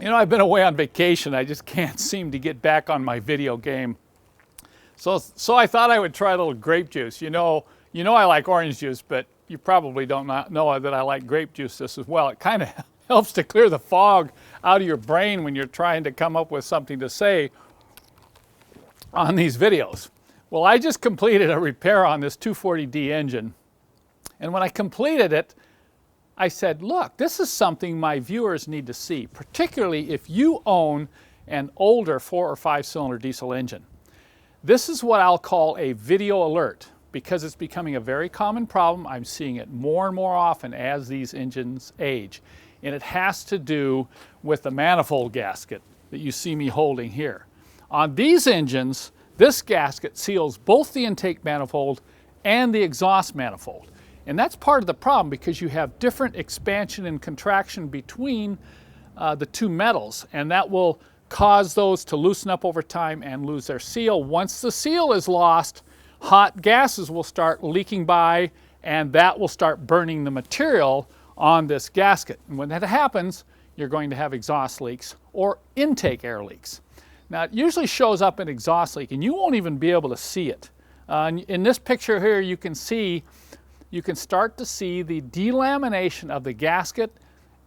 You know, I've been away on vacation. I just can't seem to get back on my video game. So I thought I would try a little grape juice. You know I like orange juice, but you probably don't know that I like grape juice just as well. It kind of helps to clear the fog out of your brain when you're trying to come up with something to say on these videos. Well, I just completed a repair on this 240D engine. And when I completed it, I said, look, this is something my viewers need to see, particularly if you own an older 4 or 5 cylinder diesel engine. This is what I'll call a video alert, because it's becoming a very common problem. I'm seeing it more and more often as these engines age. And it has to do with the manifold gasket that you see me holding here. On these engines, this gasket seals both the intake manifold and the exhaust manifold. And that's part of the problem, because you have different expansion and contraction between the two metals, and that will cause those to loosen up over time and lose their seal. Once the seal is lost, hot gases will start leaking by, and that will start burning the material on this gasket. And when that happens, you're going to have exhaust leaks or intake air leaks. Now, it usually shows up in exhaust leak, and you won't even be able to see it. In this picture here, you can start to see the delamination of the gasket,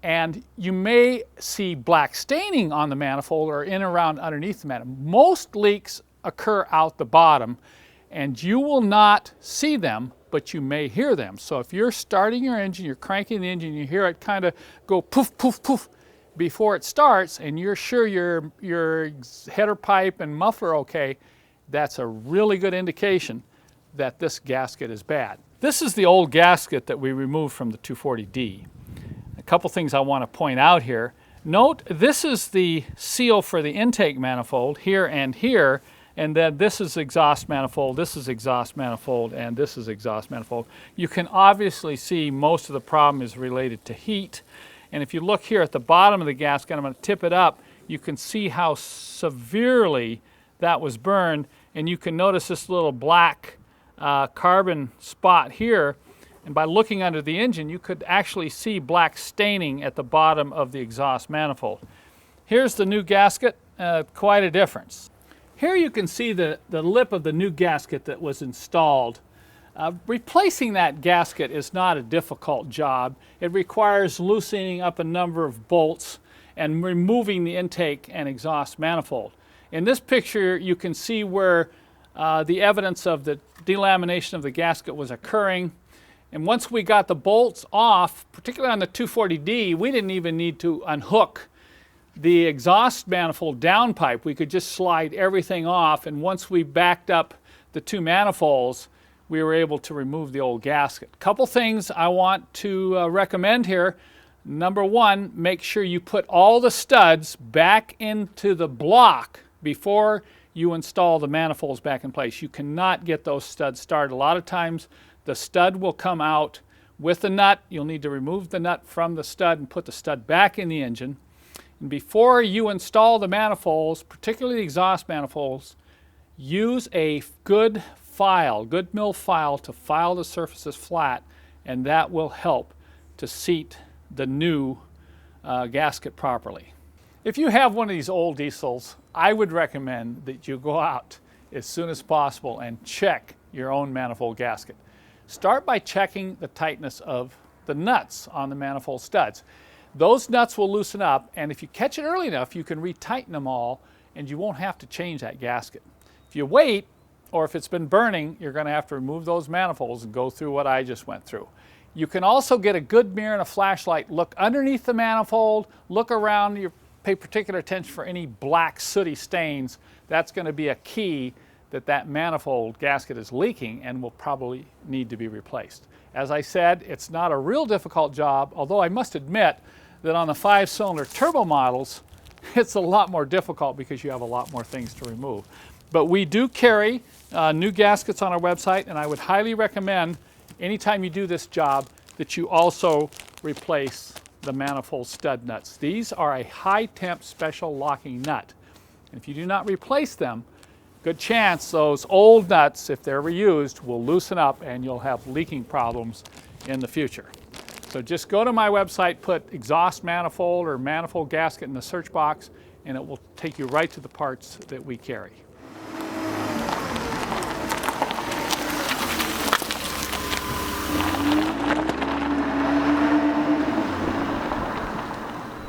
and you may see black staining on the manifold or in around underneath the manifold. Most leaks occur out the bottom, and you will not see them, but you may hear them. So if you're starting your engine, you're cranking the engine, you hear it kind of go poof, poof, poof before it starts, and you're sure your header pipe and muffler are okay, that's a really good indication that this gasket is bad. This is the old gasket that we removed from the 240D. A couple things I want to point out here. Note, this is the seal for the intake manifold here, and then this is exhaust manifold, this is exhaust manifold, and this is exhaust manifold. You can obviously see most of the problem is related to heat. And if you look here at the bottom of the gasket, I'm going to tip it up, you can see how severely that was burned, and you can notice this little black carbon spot here, and by looking under the engine you could actually see black staining at the bottom of the exhaust manifold. Here's the new gasket, quite a difference. Here you can see the lip of the new gasket that was installed. Replacing that gasket is not a difficult job. It requires loosening up a number of bolts and removing the intake and exhaust manifold. In this picture you can see where the evidence of the delamination of the gasket was occurring. And once we got the bolts off, particularly on the 240D, we didn't even need to unhook the exhaust manifold downpipe. We could just slide everything off, and once we backed up the two manifolds, we were able to remove the old gasket. Couple things I want to recommend here. Number one, make sure you put all the studs back into the block before you install the manifolds back in place. You cannot get those studs started. A lot of times the stud will come out with the nut. You'll need to remove the nut from the stud and put the stud back in the engine. And before you install the manifolds, particularly the exhaust manifolds, use a good mill file to file the surfaces flat, and that will help to seat the new gasket properly. If you have one of these old diesels, I would recommend that you go out as soon as possible and check your own manifold gasket. Start by checking the tightness of the nuts on the manifold studs. Those nuts will loosen up, and if you catch it early enough, you can retighten them all, and you won't have to change that gasket. If you wait, or if it's been burning, you're going to have to remove those manifolds and go through what I just went through. You can also get a good mirror and a flashlight, look underneath the manifold, look around, pay particular attention for any black sooty stains. That's going to be a key that manifold gasket is leaking and will probably need to be replaced. As I said, it's not a real difficult job, although I must admit that on the 5-cylinder turbo models, it's a lot more difficult because you have a lot more things to remove. But we do carry new gaskets on our website, and I would highly recommend anytime you do this job that you also replace the manifold stud nuts. These are a high temp special locking nut. And if you do not replace them, good chance those old nuts, if they're reused, will loosen up and you'll have leaking problems in the future. So just go to my website, put exhaust manifold or manifold gasket in the search box, and it will take you right to the parts that we carry.